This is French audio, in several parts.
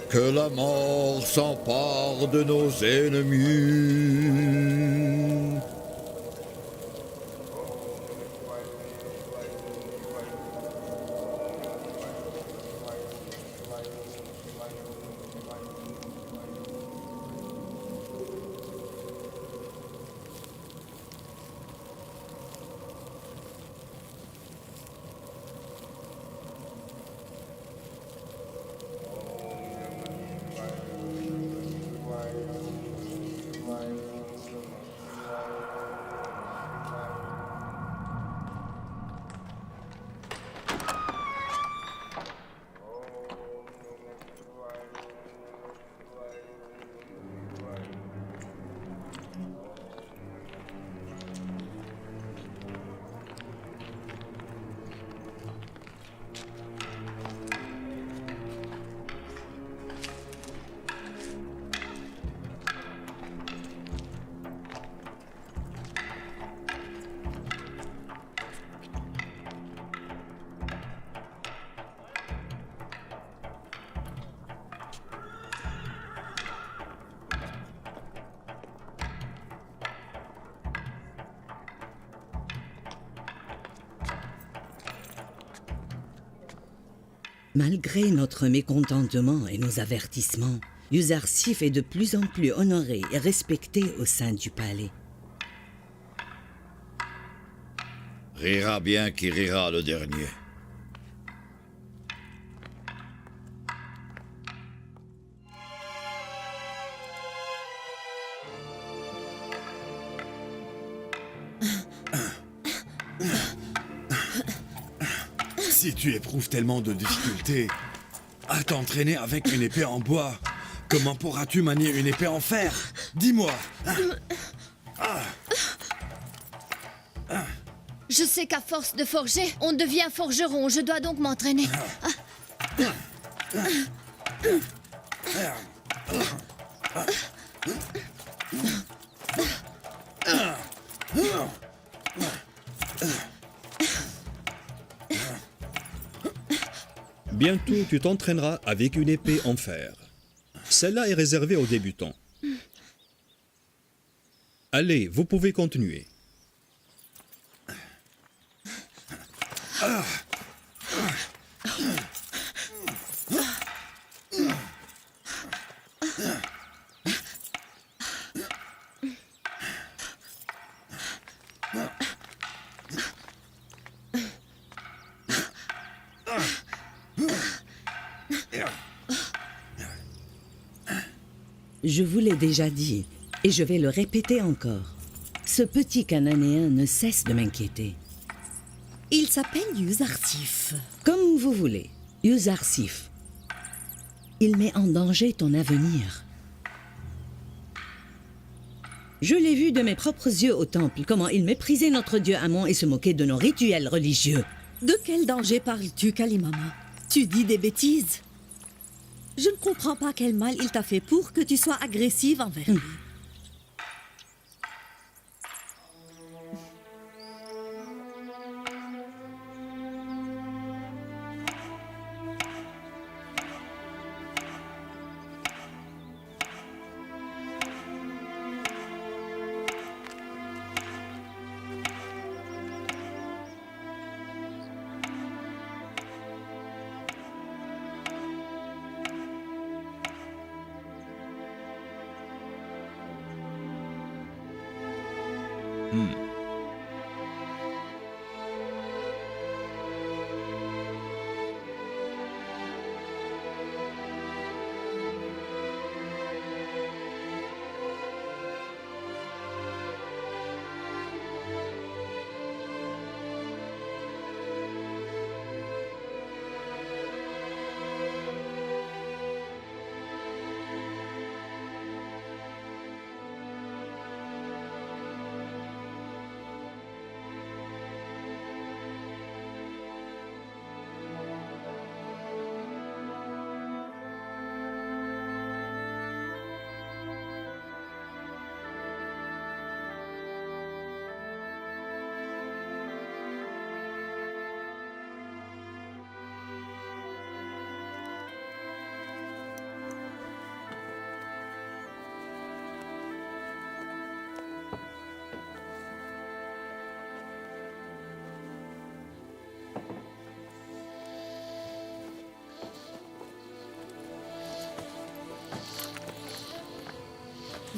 que la mort s'empare de nos ennemis. Malgré notre mécontentement et nos avertissements, Yuzarsif est de plus en plus honoré et respecté au sein du palais. Rira bien qui rira le dernier. Si tu éprouves tellement de difficultés à t'entraîner avec une épée en bois, comment pourras-tu manier une épée en fer? Dis-moi. Je sais qu'à force de forger, on devient forgeron. Je dois donc m'entraîner. Bientôt, tu t'entraîneras avec une épée en fer. Celle-là est réservée aux débutants. Allez, vous pouvez continuer. Je vous l'ai déjà dit, et je vais le répéter encore. Ce petit Cananéen ne cesse de m'inquiéter. Il s'appelle Yuzarsif. Comme vous voulez, Yuzarsif. Il met en danger ton avenir. Je l'ai vu de mes propres yeux au temple, comment il méprisait notre dieu Amon et se moquait de nos rituels religieux. De quel danger parles-tu, Kalimama? Tu dis des bêtises. Je ne comprends pas quel mal il t'a fait pour que tu sois agressive envers lui.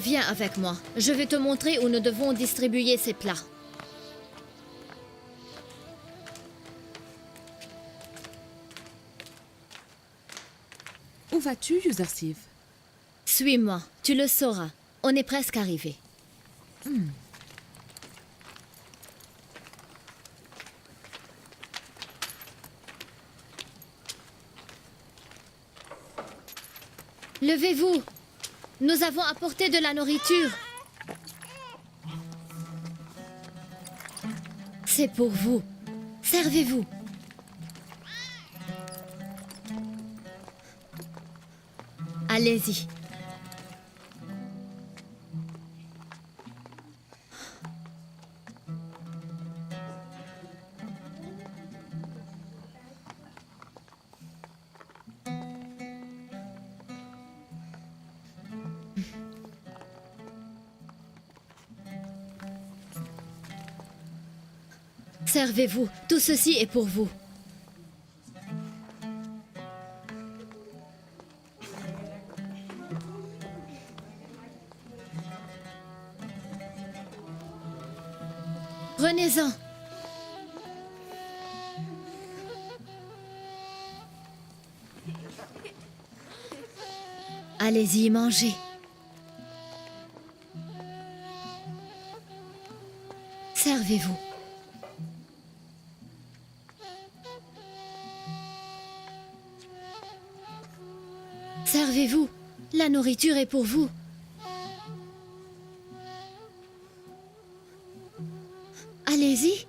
Viens avec moi. Je vais te montrer où nous devons distribuer ces plats. Où vas-tu, Yuzarsif? Suis-moi, tu le sauras. On est presque arrivé. Levez-vous. Nous avons apporté de la nourriture. C'est pour vous. Servez-vous. Allez-y. Servez-vous. Tout ceci est pour vous. Prenez-en. Allez-y, mangez. Servez-vous. Servez-vous. La nourriture est pour vous. Allez-y.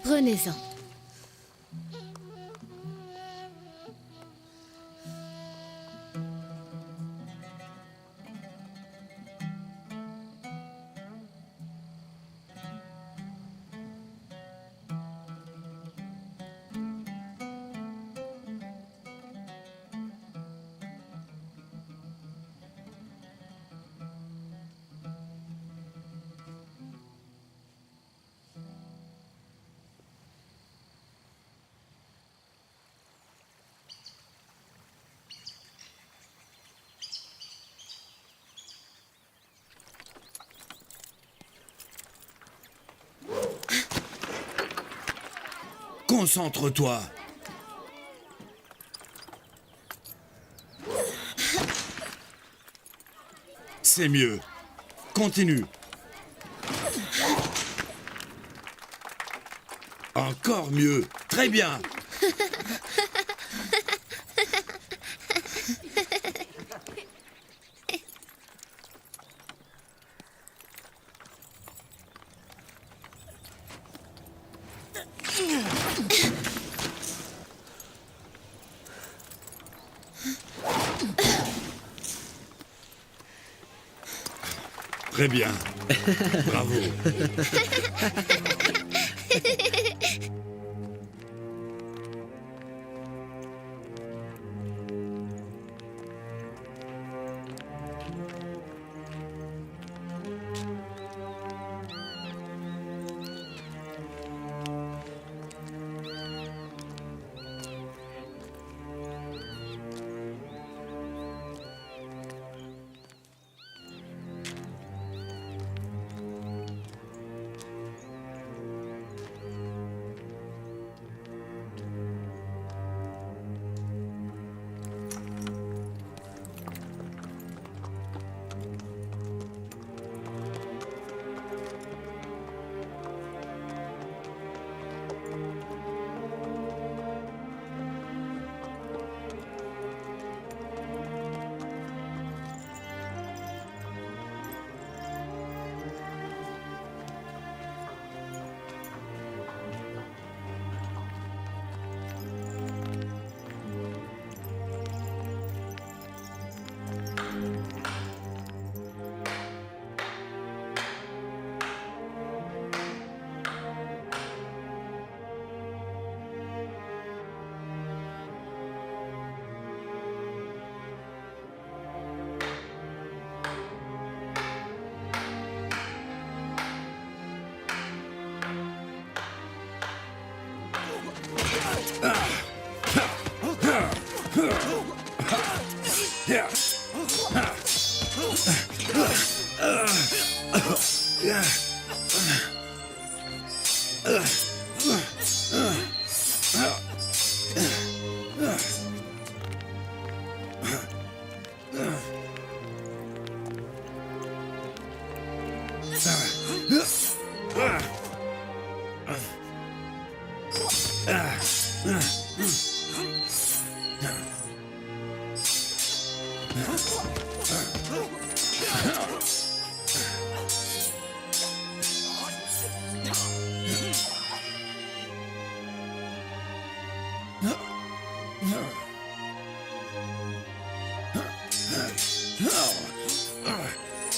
Prenez-en. Concentre-toi. C'est mieux. Continue. Encore mieux. Très bien. Très bien. Bravo.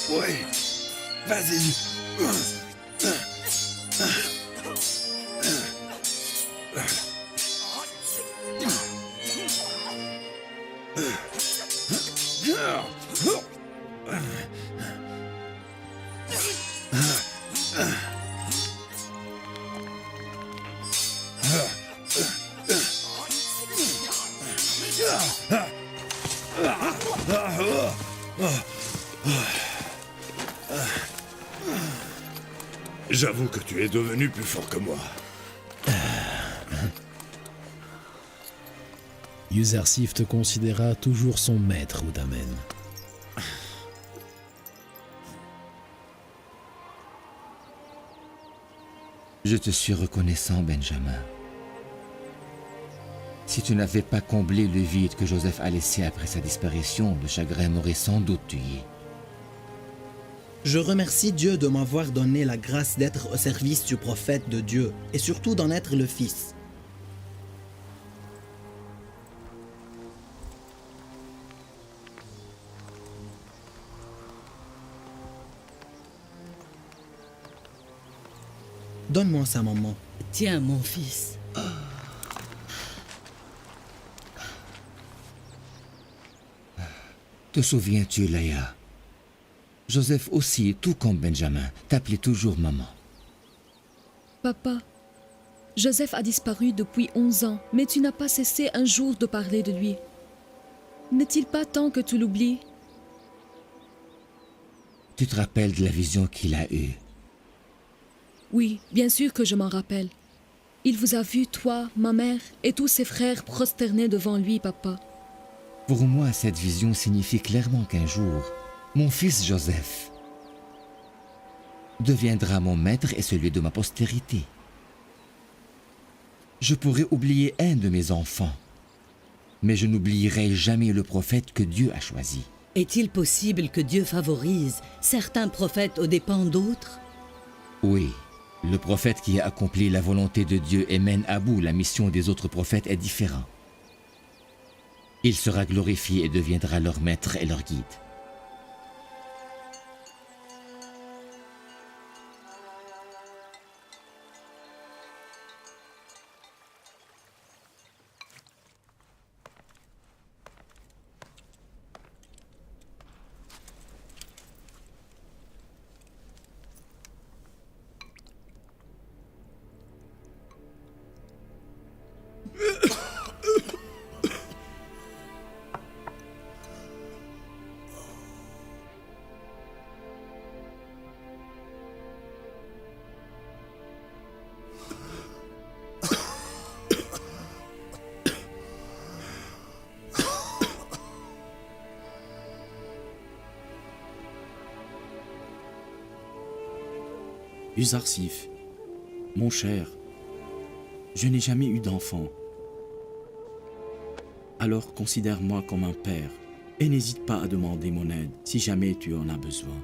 Oui, vas-y. J'avoue que tu es devenu plus fort que moi. Yuzarsif te considéra toujours son maître, Udamen. Je te suis reconnaissant, Benjamin. Si tu n'avais pas comblé le vide que Joseph a laissé après sa disparition, le chagrin m'aurait sans doute tué. Je remercie Dieu de m'avoir donné la grâce d'être au service du prophète de Dieu et surtout d'en être le fils. Donne-moi ça, maman. Tiens, mon fils. Te souviens-tu, Leia? Joseph aussi, tout comme Benjamin, t'appelait toujours maman. Papa, Joseph a disparu depuis 11 ans, mais tu n'as pas cessé un jour de parler de lui. N'est-il pas temps que tu l'oublies? Tu te rappelles de la vision qu'il a eue? Oui, bien sûr que je m'en rappelle. Il vous a vu, toi, ma mère et tous ses frères prosternés devant lui, papa. Pour moi, cette vision signifie clairement qu'un jour, mon fils Joseph deviendra mon maître et celui de ma postérité. Je pourrais oublier un de mes enfants, mais je n'oublierai jamais le prophète que Dieu a choisi. Est-il possible que Dieu favorise certains prophètes aux dépens d'autres? Oui, le prophète qui a accompli la volonté de Dieu et mène à bout la mission des autres prophètes est différent. Il sera glorifié et deviendra leur maître et leur guide. Yuzarsif, mon cher, je n'ai jamais eu d'enfant. Alors considère-moi comme un père et n'hésite pas à demander mon aide si jamais tu en as besoin.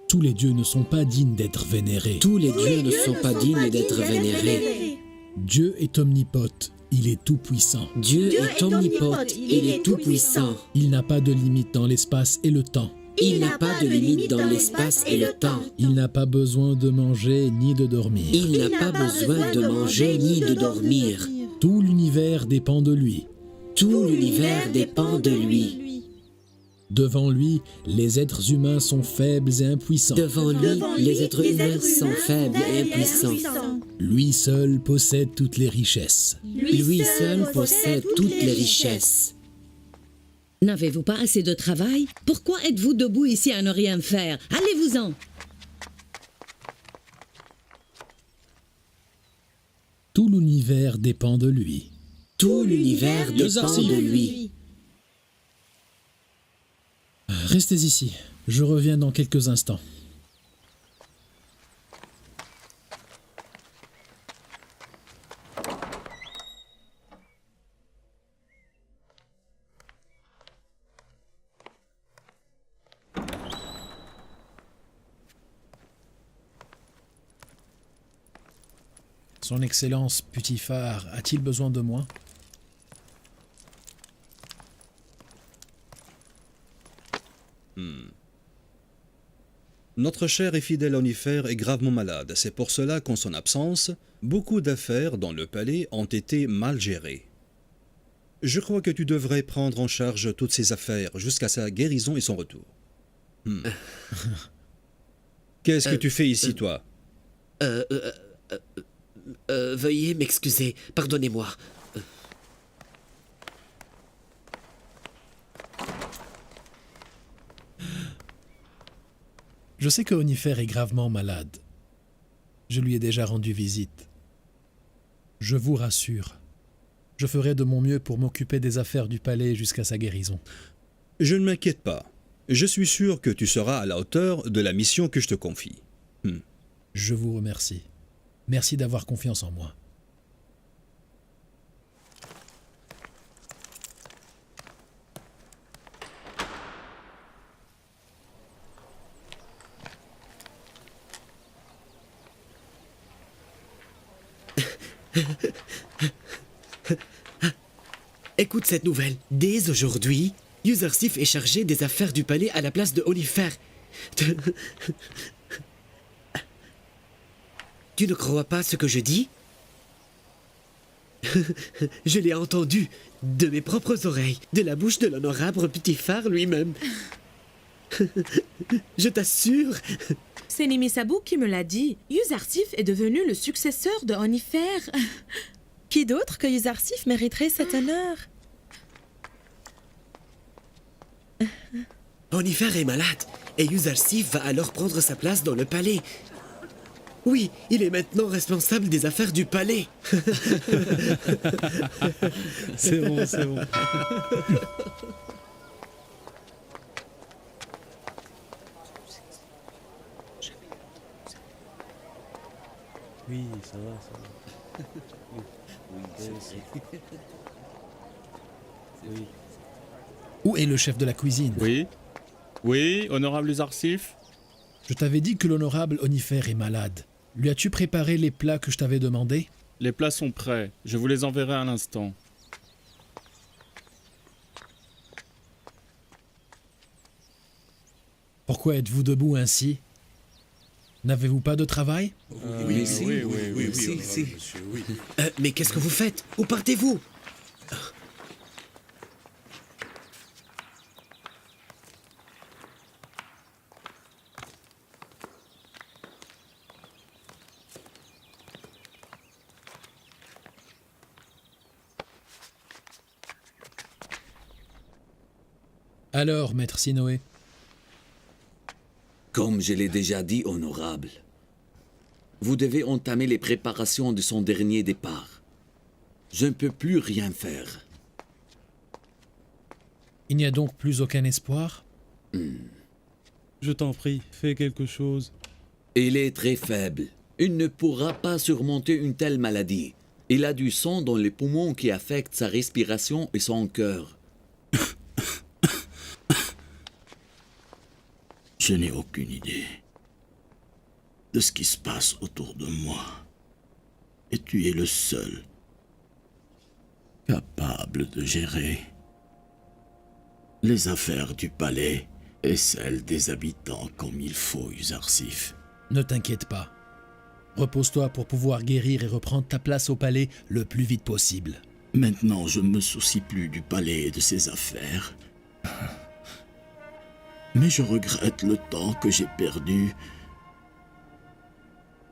Tous les dieux ne sont pas dignes d'être vénérés. Tous les dieux ne sont pas dignes d'être vénérés. Dieu est omnipote, il est tout-puissant. Dieu est omnipote, il est tout-puissant. Il n'a pas de limite dans l'espace et le temps. Il n'a pas de limite dans l'espace et le temps. Il n'a pas besoin de manger ni de dormir. Il n'a pas besoin de manger ni de dormir. Tout l'univers dépend de lui. Tout l'univers dépend de lui. Devant lui, les êtres humains sont faibles et impuissants. Devant lui, les êtres humains sont faibles et impuissants. Lui seul possède toutes les richesses. Lui seul possède toutes les richesses. N'avez-vous pas assez de travail? Pourquoi êtes-vous debout ici à ne rien faire? Allez-vous-en! Tout l'univers dépend de lui. Tout l'univers dépend de lui. Restez ici. Je reviens dans quelques instants. Son Excellence Putiphar a-t-il besoin de moi? Notre cher et fidèle Onifère est gravement malade. C'est pour cela qu'en son absence, beaucoup d'affaires dans le palais ont été mal gérées. Je crois que tu devrais prendre en charge toutes ces affaires jusqu'à sa guérison et son retour. Qu'est-ce que tu fais ici, toi? Veuillez m'excuser, pardonnez-moi. Je sais que Onifère est gravement malade. Je lui ai déjà rendu visite. Je vous rassure, je ferai de mon mieux pour m'occuper des affaires du palais jusqu'à sa guérison. Je ne m'inquiète pas. Je suis sûr que tu seras à la hauteur de la mission que je te confie. Je vous remercie. Merci d'avoir confiance en moi. Écoute cette nouvelle. Dès aujourd'hui, Yuzarsif est chargé des affaires du palais à la place de Onifère. Tu ne crois pas ce que je dis? Je l'ai entendu de mes propres oreilles, de la bouche de l'honorable Putiphar lui-même. Je t'assure. C'est Nimisabou qui me l'a dit. Yuzarsif est devenu le successeur de Onifère. Qui d'autre que Yuzarsif mériterait cet honneur? Onifère est malade et Yuzarsif va alors prendre sa place dans le palais. Oui, il est maintenant responsable des affaires du palais. C'est bon, c'est bon. Oui, ça va, ça va. Oui. Où est le chef de la cuisine? Oui, honorable Yuzarsif. Je t'avais dit que l'honorable Onifère est malade. Lui as-tu préparé les plats que je t'avais demandé? Les plats sont prêts. Je vous les enverrai à l'instant. Pourquoi êtes-vous debout ainsi? N'avez-vous pas de travail? Oui. Mais qu'est-ce que vous faites? Où partez-vous? Alors, maître Sinoé? Comme je l'ai déjà dit, honorable, vous devez entamer les préparations de son dernier départ. Je ne peux plus rien faire. Il n'y a donc plus aucun espoir? Je t'en prie, fais quelque chose. Il est très faible. Il ne pourra pas surmonter une telle maladie. Il a du sang dans les poumons qui affecte sa respiration et son cœur. Je n'ai aucune idée de ce qui se passe autour de moi. Et tu es le seul capable de gérer les affaires du palais et celles des habitants comme il faut, Yuzarsif. Ne t'inquiète pas. Repose-toi pour pouvoir guérir et reprendre ta place au palais le plus vite possible. Maintenant, je ne me soucie plus du palais et de ses affaires. Mais je regrette le temps que j'ai perdu.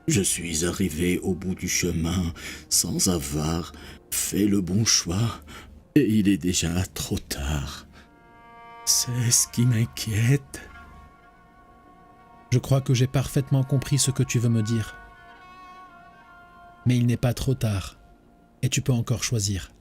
Je suis arrivé au bout du chemin sans avoir fait le bon choix et il est déjà trop tard. C'est ce qui m'inquiète. Je crois que j'ai parfaitement compris ce que tu veux me dire. Mais il n'est pas trop tard, et tu peux encore choisir.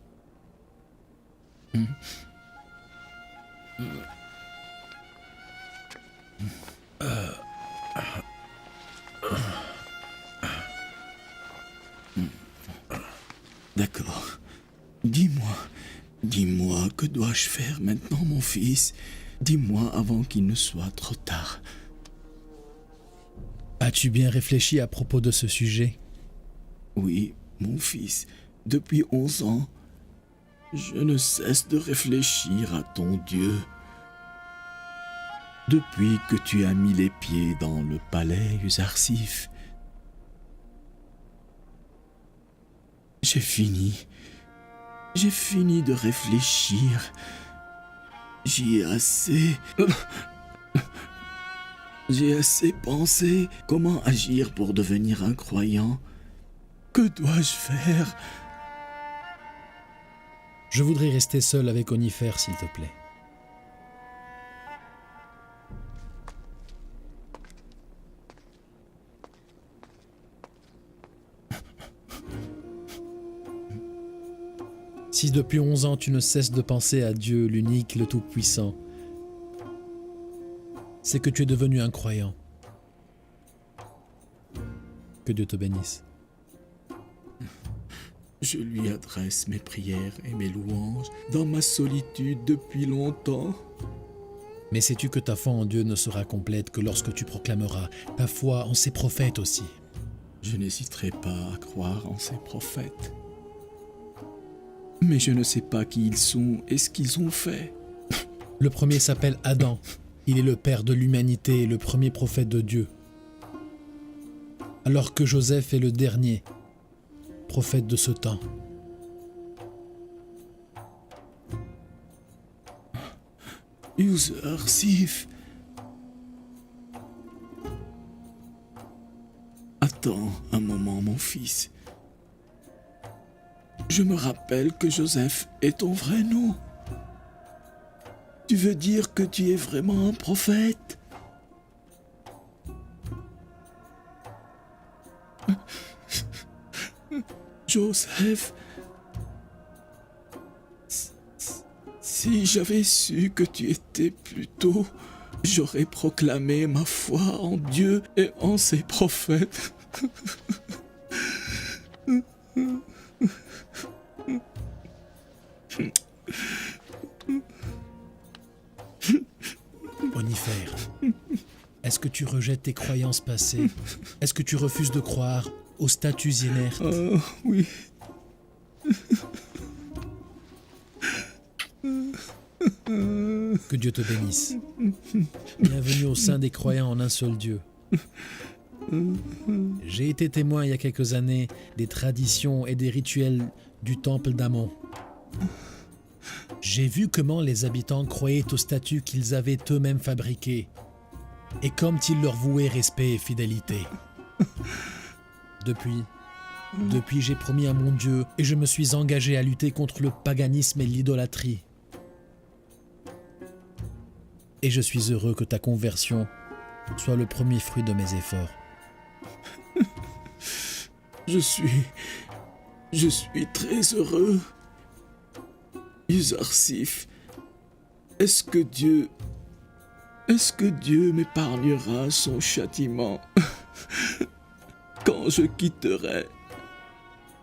D'accord. Dis-moi, que dois-je faire maintenant, mon fils? Dis-moi avant qu'il ne soit trop tard. As-tu bien réfléchi à propos de ce sujet? Oui, mon fils, depuis 11 ans, je ne cesse de réfléchir à ton Dieu. Depuis que tu as mis les pieds dans le palais Uzarsif, j'ai fini de réfléchir. J'y ai assez pensé comment agir pour devenir un croyant. Que dois-je faire? Je voudrais rester seul avec Onifère, s'il te plaît. Si depuis 11 ans tu ne cesses de penser à Dieu, l'unique, le Tout-Puissant, c'est que tu es devenu un croyant. Que Dieu te bénisse. Je lui adresse mes prières et mes louanges dans ma solitude depuis longtemps. Mais sais-tu que ta foi en Dieu ne sera complète que lorsque tu proclameras ta foi en ses prophètes aussi? Je n'hésiterai pas à croire en ces prophètes. Mais je ne sais pas qui ils sont et ce qu'ils ont fait. Le premier s'appelle Adam. Il est le père de l'humanité et le premier prophète de Dieu. Alors que Joseph est le dernier prophète de ce temps. Uzarsif. Attends un moment, mon fils. Je me rappelle que Joseph est ton vrai nom. Tu veux dire que tu es vraiment un prophète? Joseph, si j'avais su que tu étais plus tôt, j'aurais proclamé ma foi en Dieu et en ses prophètes. Onifère, est-ce que tu rejettes tes croyances passées? Est-ce que tu refuses de croire aux statues inertes? Oh, oui. Que Dieu te bénisse. Bienvenue au sein des croyants en un seul Dieu. J'ai été témoin il y a quelques années des traditions et des rituels du temple d'Amon. J'ai vu comment les habitants croyaient aux statues qu'ils avaient eux-mêmes fabriquées et comme ils leur vouaient respect et fidélité. Depuis, j'ai promis à mon Dieu et je me suis engagé à lutter contre le paganisme et l'idolâtrie. Et je suis heureux que ta conversion soit le premier fruit de mes efforts. Je suis très heureux. Uzarsif, est-ce que Dieu m'épargnera son châtiment quand je quitterai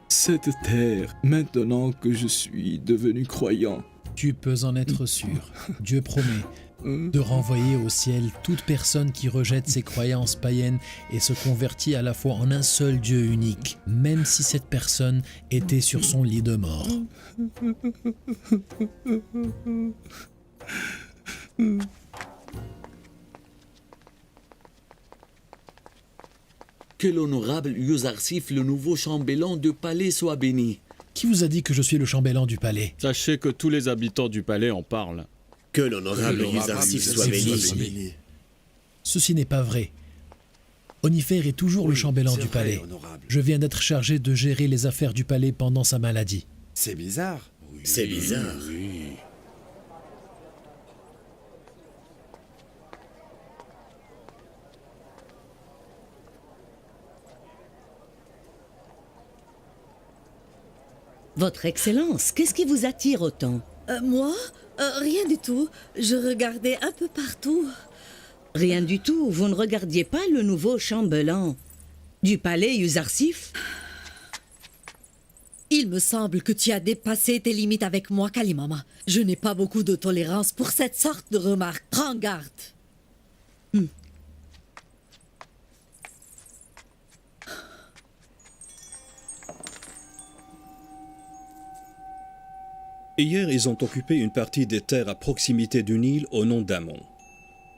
cette terre maintenant que je suis devenu croyant? Tu peux en être sûr. Dieu promet de renvoyer au ciel toute personne qui rejette ses croyances païennes et se convertit à la fois en un seul Dieu unique, même si cette personne était sur son lit de mort. Que l'honorable Uzarsif, le nouveau chambellan du palais, soit béni. Qui vous a dit que je suis le chambellan du palais? Sachez que tous les habitants du palais en parlent. Que l'honorable Yuzarsif soit béni. Ceci n'est pas vrai. Onifère est toujours le chambellan du palais. honorable. Je viens d'être chargé de gérer les affaires du palais pendant sa maladie. C'est bizarre. C'est bizarre. Votre Excellence, qu'est-ce qui vous attire autant? Moi rien du tout. Je regardais un peu partout. Rien du tout. Vous ne regardiez pas le nouveau chambellan du palais Yuzarsif? Il me semble que tu as dépassé tes limites avec moi, Kalimama. Je n'ai pas beaucoup de tolérance pour cette sorte de remarque. Prends garde. Hier, ils ont occupé une partie des terres à proximité du Nil au nom d'Amon.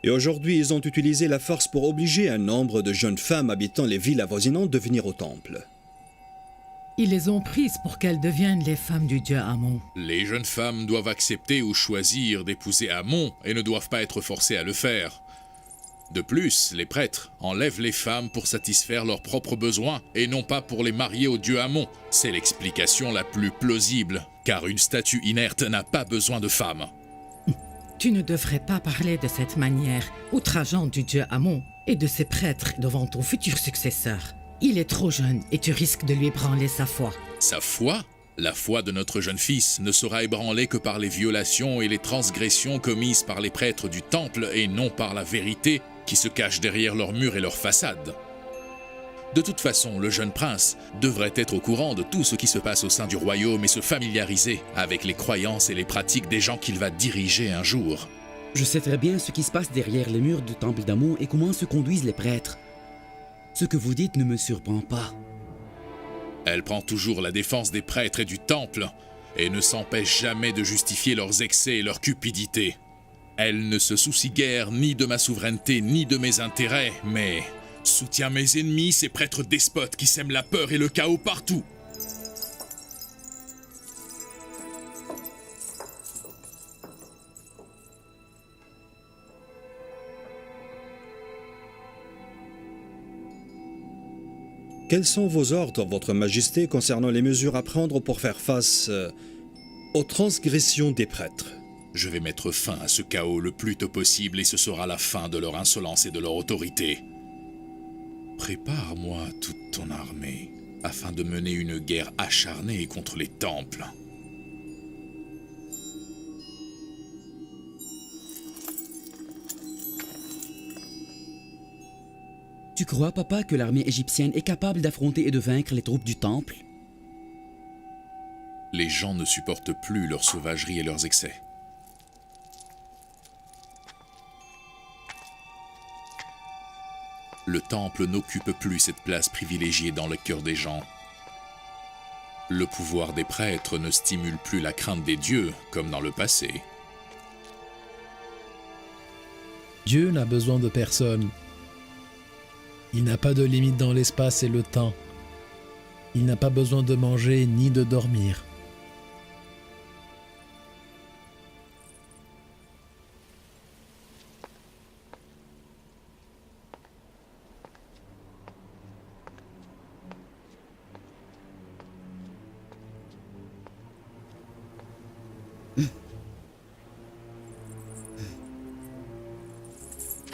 Et aujourd'hui, ils ont utilisé la force pour obliger un nombre de jeunes femmes habitant les villes avoisinantes de venir au temple. Ils les ont prises pour qu'elles deviennent les femmes du dieu Amon. Les jeunes femmes doivent accepter ou choisir d'épouser Amon et ne doivent pas être forcées à le faire. De plus, les prêtres enlèvent les femmes pour satisfaire leurs propres besoins et non pas pour les marier au dieu Amon. C'est l'explication la plus plausible, car une statue inerte n'a pas besoin de femmes. Tu ne devrais pas parler de cette manière, outrageante du dieu Amon et de ses prêtres devant ton futur successeur. Il est trop jeune et tu risques de lui ébranler sa foi. Sa foi? La foi de notre jeune fils ne sera ébranlée que par les violations et les transgressions commises par les prêtres du temple et non par la vérité qui se cache derrière leurs murs et leurs façades. De toute façon, le jeune prince devrait être au courant de tout ce qui se passe au sein du royaume et se familiariser avec les croyances et les pratiques des gens qu'il va diriger un jour. Je sais très bien ce qui se passe derrière les murs du temple d'Amon et comment se conduisent les prêtres. Ce que vous dites ne me surprend pas. Elle prend toujours la défense des prêtres et du temple et ne s'empêche jamais de justifier leurs excès et leur cupidité. Elle ne se soucie guère ni de ma souveraineté ni de mes intérêts, mais soutient mes ennemis, ces prêtres despotes qui sèment la peur et le chaos partout. Quels sont vos ordres, Votre Majesté, concernant les mesures à prendre pour faire face aux transgressions des prêtres? Je vais mettre fin à ce chaos le plus tôt possible et ce sera la fin de leur insolence et de leur autorité. Prépare-moi toute ton armée afin de mener une guerre acharnée contre les temples. Tu crois, papa, que l'armée égyptienne est capable d'affronter et de vaincre les troupes du temple? Les gens ne supportent plus leur sauvagerie et leurs excès. Le temple n'occupe plus cette place privilégiée dans le cœur des gens. Le pouvoir des prêtres ne stimule plus la crainte des dieux, comme dans le passé. Dieu n'a besoin de personne. Il n'a pas de limite dans l'espace et le temps. Il n'a pas besoin de manger ni de dormir.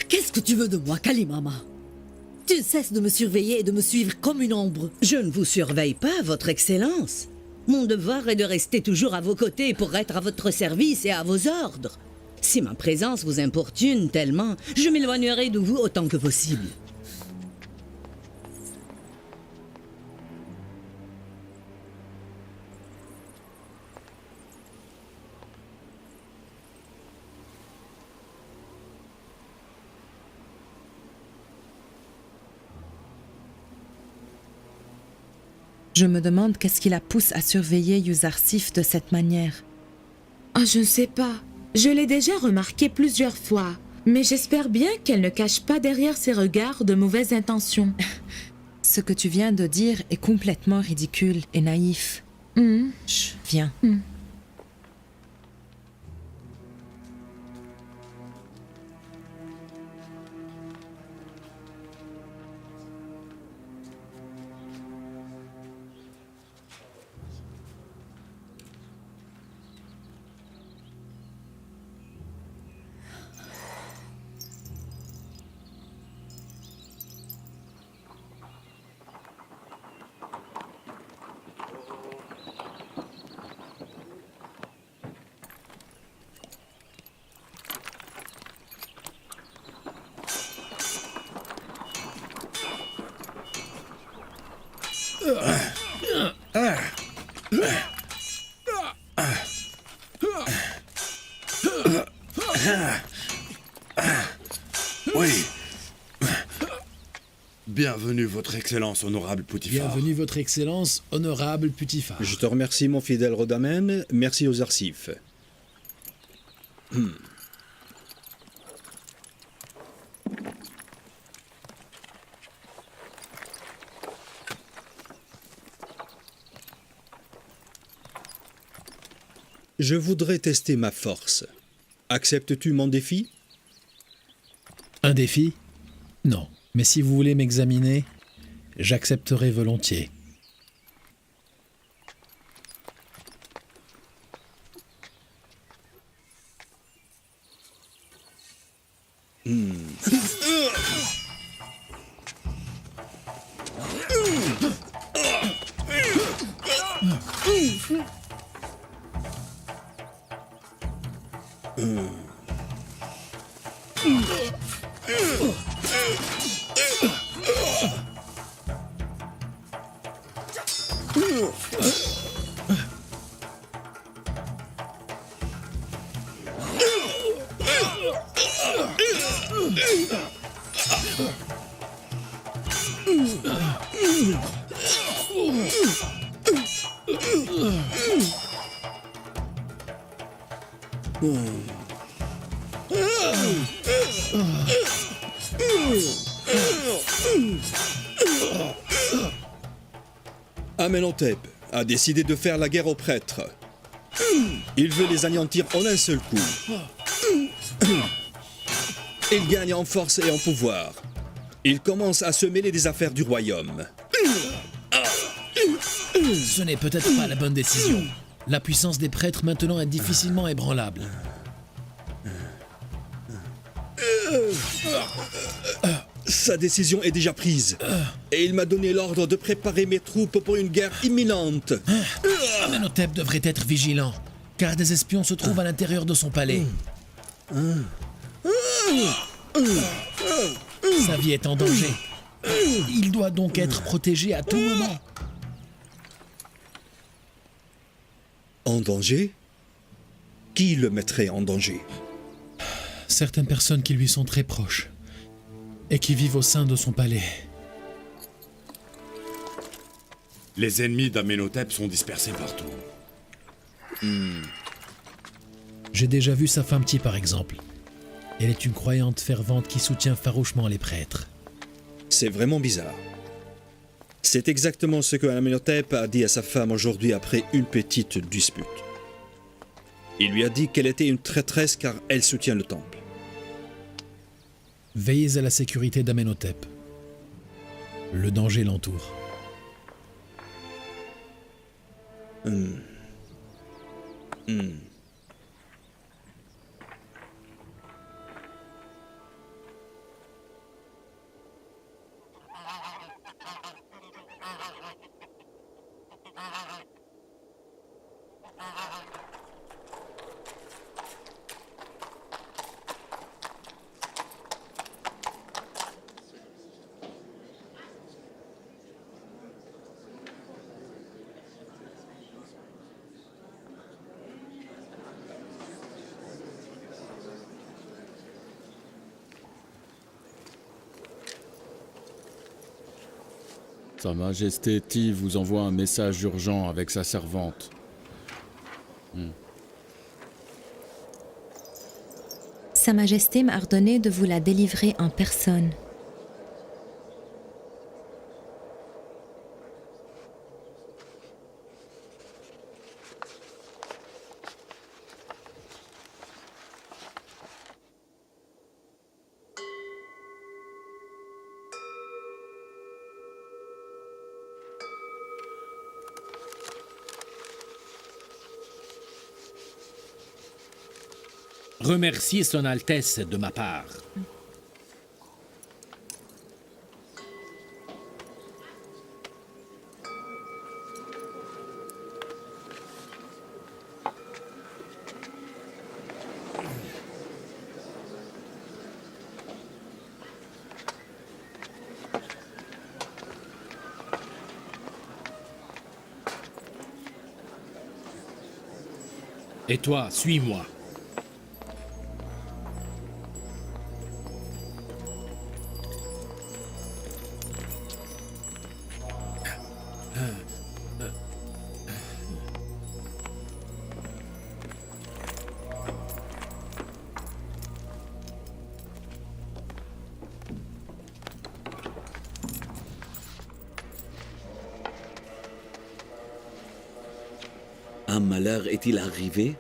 Qu'est-ce que tu veux de moi, Kalimama? Tu cesses de me surveiller et de me suivre comme une ombre. Je ne vous surveille pas, Votre Excellence. Mon devoir est de rester toujours à vos côtés pour être à votre service et à vos ordres. Si ma présence vous importune tellement, je m'éloignerai de vous autant que possible. Je me demande qu'est-ce qui la pousse à surveiller Yuzarsif de cette manière. Oh, je ne sais pas. Je l'ai déjà remarqué plusieurs fois. Mais j'espère bien qu'elle ne cache pas derrière ses regards de mauvaises intentions. Ce que tu viens de dire est complètement ridicule et naïf. Chut, viens. Bienvenue, Votre Excellence, honorable Poutifar. Bienvenue, Votre Excellence, honorable Poutifar. Je te remercie, mon fidèle Rhodamen. Merci aux Arsifs. Je voudrais tester ma force. Acceptes-tu mon défi? Un défi? Non. Mais si vous voulez m'examiner, j'accepterai volontiers. Amenhotep a décidé de faire la guerre aux prêtres. Il veut les anéantir en un seul coup. Il gagne en force et en pouvoir. Il commence à se mêler des affaires du royaume. Ce n'est peut-être pas la bonne décision. La puissance des prêtres maintenant est difficilement ébranlable. Sa décision est déjà prise. Et il m'a donné l'ordre de préparer mes troupes pour une guerre imminente. Amenhotep devrait être vigilant, car des espions se trouvent à l'intérieur de son palais. Sa vie est en danger. Il doit donc être protégé à tout moment. En danger? Qui le mettrait en danger? Certaines personnes qui lui sont très proches et qui vivent au sein de son palais. Les ennemis d'Amenhotep sont dispersés partout. J'ai déjà vu sa femme Ti, par exemple. Elle est une croyante fervente qui soutient farouchement les prêtres. C'est vraiment bizarre. C'est exactement ce que Amenhotep a dit à sa femme aujourd'hui après une petite dispute. Il lui a dit qu'elle était une traîtresse car elle soutient le temple. Veillez à la sécurité d'Amenhotep. Le danger l'entoure. Sa Majesté Ti vous envoie un message urgent avec sa servante. Sa Majesté m'a ordonné de vous la délivrer en personne. Remerciez Son Altesse de ma part. Et toi, suis-moi. Un malheur est-il arrivé?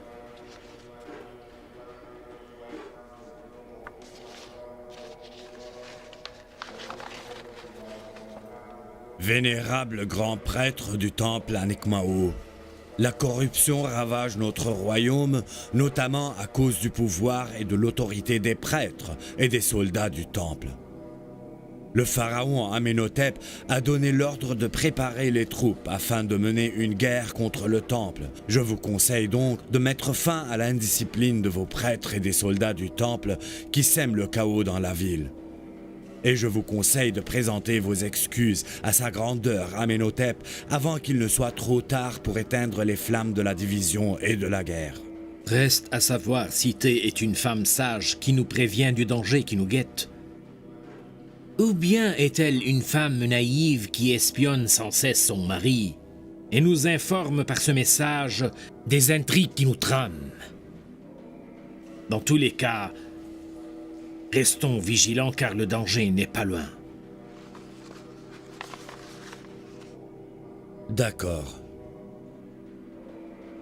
Vénérable grand prêtre du temple Anikmao, la corruption ravage notre royaume, notamment à cause du pouvoir et de l'autorité des prêtres et des soldats du temple. Le pharaon Amenhotep a donné l'ordre de préparer les troupes afin de mener une guerre contre le temple. Je vous conseille donc de mettre fin à l'indiscipline de vos prêtres et des soldats du temple qui sèment le chaos dans la ville. Et je vous conseille de présenter vos excuses à sa grandeur Amenhotep avant qu'il ne soit trop tard pour éteindre les flammes de la division et de la guerre. Reste à savoir si Thé est une femme sage qui nous prévient du danger qui nous guette. Ou bien est-elle une femme naïve qui espionne sans cesse son mari et nous informe par ce message des intrigues qui nous trament. Dans tous les cas, restons vigilants car le danger n'est pas loin. D'accord.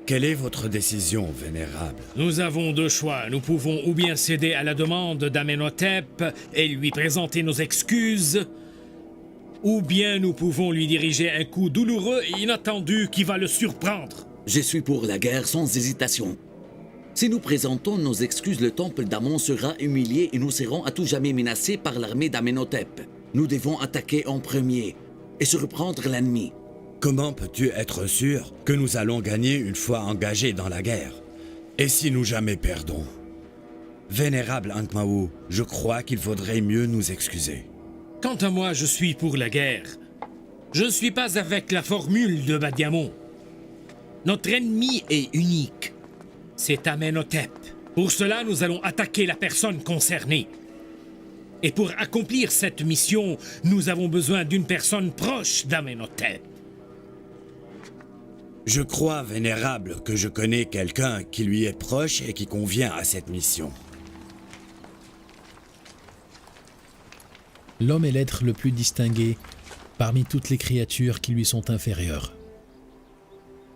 Quelle est votre décision, Vénérable? Nous avons deux choix. Nous pouvons ou bien céder à la demande d'Amenhotep et lui présenter nos excuses, ou bien nous pouvons lui diriger un coup douloureux et inattendu qui va le surprendre. Je suis pour la guerre sans hésitation. Si nous présentons nos excuses, le temple d'Amon sera humilié et nous serons à tout jamais menacés par l'armée d'Amenhotep. Nous devons attaquer en premier et surprendre l'ennemi. Comment peux-tu être sûr que nous allons gagner une fois engagés dans la guerre? Et si nous jamais perdons? Vénérable Ankmaou, je crois qu'il faudrait mieux nous excuser. Quant à moi, je suis pour la guerre. Je ne suis pas avec la formule de Badiamon. Notre ennemi est unique. C'est Amenhotep. Pour cela, nous allons attaquer la personne concernée. Et pour accomplir cette mission, nous avons besoin d'une personne proche d'Amenhotep. Je crois, Vénérable, que je connais quelqu'un qui lui est proche et qui convient à cette mission. L'homme est l'être le plus distingué parmi toutes les créatures qui lui sont inférieures.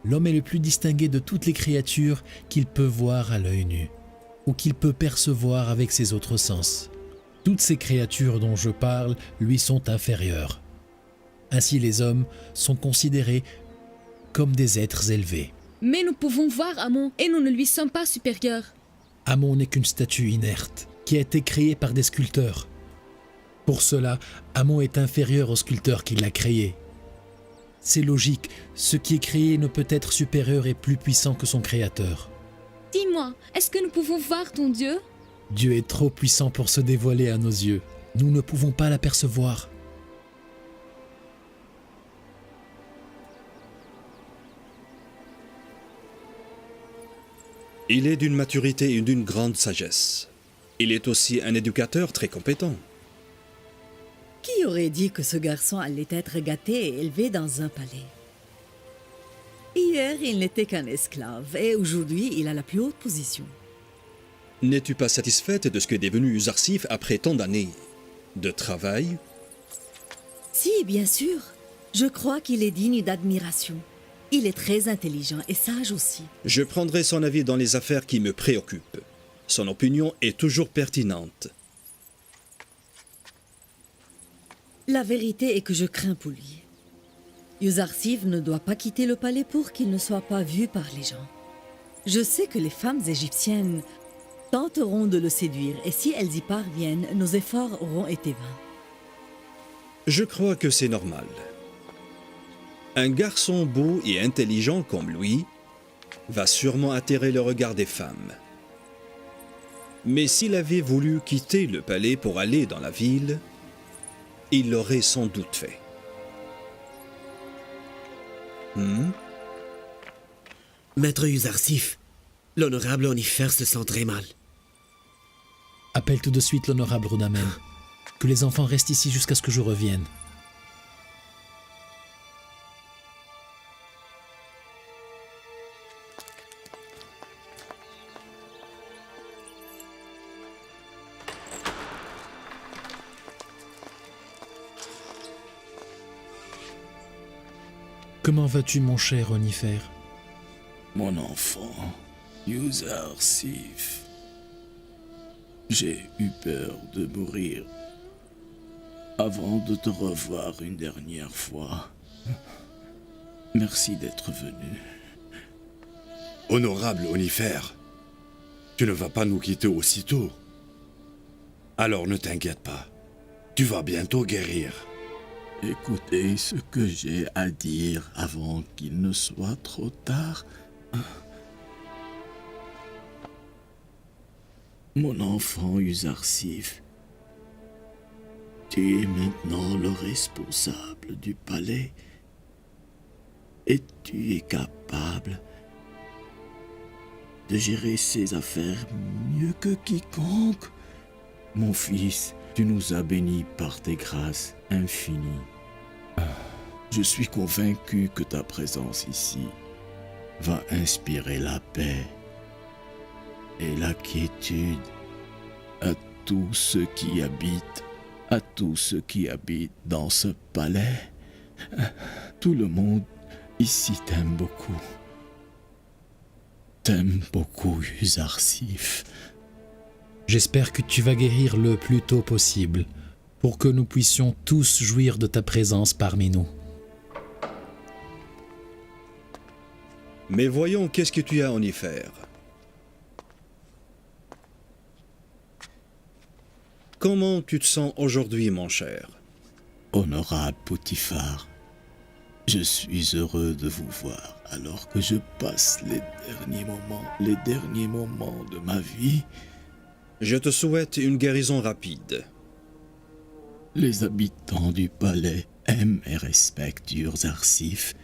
L'homme est le plus distingué de toutes les créatures qu'il peut voir à l'œil nu, ou qu'il peut percevoir avec ses autres sens. Toutes ces créatures dont je parle lui sont inférieures. Ainsi les hommes sont considérés comme des êtres élevés. Mais nous pouvons voir Amon et nous ne lui sommes pas supérieurs. Amon n'est qu'une statue inerte qui a été créée par des sculpteurs. Pour cela, Amon est inférieur au sculpteur qui l'a créé. C'est logique, ce qui est créé ne peut être supérieur et plus puissant que son créateur. Dis-moi, est-ce que nous pouvons voir ton Dieu? Dieu est trop puissant pour se dévoiler à nos yeux. Nous ne pouvons pas l'apercevoir. Il est d'une maturité et d'une grande sagesse. Il est aussi un éducateur très compétent. Qui aurait dit que ce garçon allait être gâté et élevé dans un palais? Hier, il n'était qu'un esclave et aujourd'hui, il a la plus haute position. N'es-tu pas satisfaite de ce que est devenu Uzarsif après tant d'années de travail? Si, bien sûr. Je crois qu'il est digne d'admiration. Il est très intelligent et sage aussi. Je prendrai son avis dans les affaires qui me préoccupent. Son opinion est toujours pertinente. La vérité est que je crains pour lui. Uzarsif ne doit pas quitter le palais pour qu'il ne soit pas vu par les gens. Je sais que les femmes égyptiennes tenteront de le séduire et si elles y parviennent, nos efforts auront été vains. Je crois que c'est normal. Un garçon beau et intelligent comme lui va sûrement attirer le regard des femmes. Mais s'il avait voulu quitter le palais pour aller dans la ville, il l'aurait sans doute fait. Maître Uzarsif, l'honorable Oniffer se sent très mal. Appelle tout de suite l'honorable Rudamen. Que les enfants restent ici jusqu'à ce que je revienne. Comment vas-tu, mon cher Onifer? Mon enfant, Yuzarsif, j'ai eu peur de mourir avant de te revoir une dernière fois. Merci d'être venu. Honorable Onifer, tu ne vas pas nous quitter aussitôt. Alors ne t'inquiète pas, tu vas bientôt guérir. Écoutez ce que j'ai à dire avant qu'il ne soit trop tard. Mon enfant Yuzarsif, tu es maintenant le responsable du palais et tu es capable de gérer ses affaires mieux que quiconque. Mon fils, tu nous as bénis par tes grâces infinies. Je suis convaincu que ta présence ici va inspirer la paix et la quiétude à tous ceux qui habitent dans ce palais. Tout le monde ici t'aime beaucoup. T'aime beaucoup, Yuzarsif. J'espère que tu vas guérir le plus tôt possible, pour que nous puissions tous jouir de ta présence parmi nous. Mais voyons qu'est-ce que tu as en y faire. Comment tu te sens aujourd'hui, mon cher? Honorable Potiphar, je suis heureux de vous voir alors que je passe les derniers moments de ma vie. Je te souhaite une guérison rapide. Les habitants du palais aiment et respectent Yuzarsif,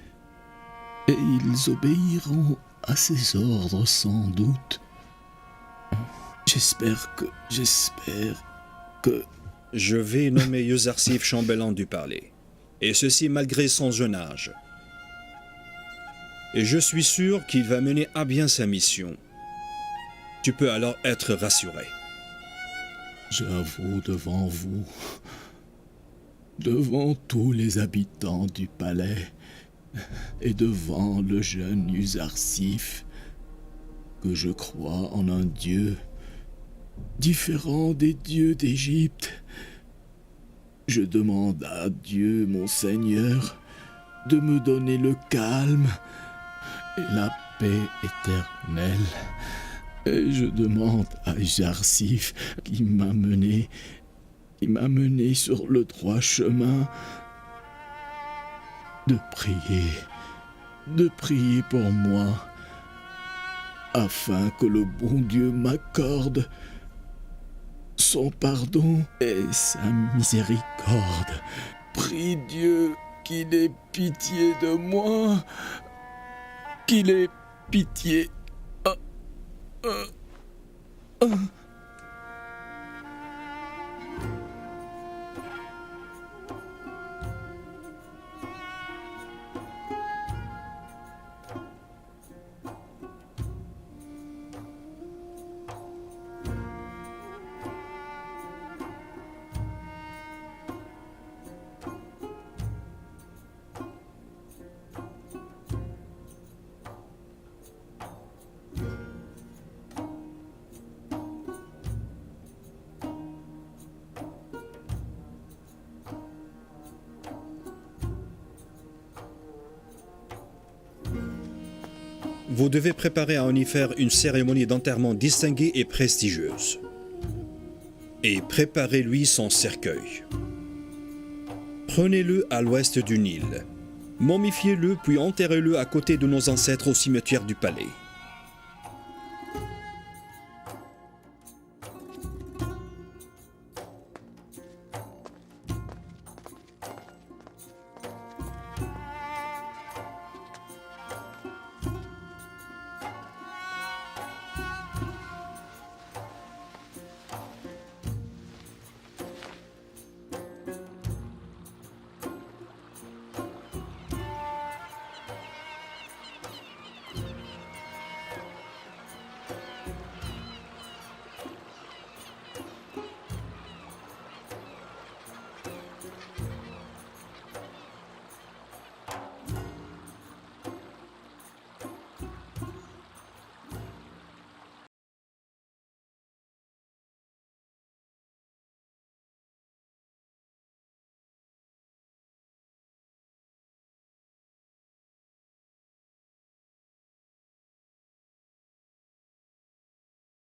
et ils obéiront à ses ordres sans doute. J'espère que... Je vais nommer Yuzarsif chambellan du palais, et ceci malgré son jeune âge. Et je suis sûr qu'il va mener à bien sa mission. Tu peux alors être rassuré. J'avoue devant vous, devant tous les habitants du palais et devant le jeune Yuzarsif, que je crois en un Dieu différent des dieux d'Égypte. Je demande à Dieu, mon Seigneur, de me donner le calme et la paix éternelle. Et je demande à Yuzarsif qui m'a mené sur le droit chemin de prier pour moi, afin que le bon Dieu m'accorde son pardon et sa miséricorde. Prie Dieu qu'il ait pitié de moi, qu'il ait pitié. Vous devez préparer à Onifer une cérémonie d'enterrement distinguée et prestigieuse. Et préparez-lui son cercueil. Prenez-le à l'ouest du Nil. Momifiez-le puis enterrez-le à côté de nos ancêtres au cimetière du palais.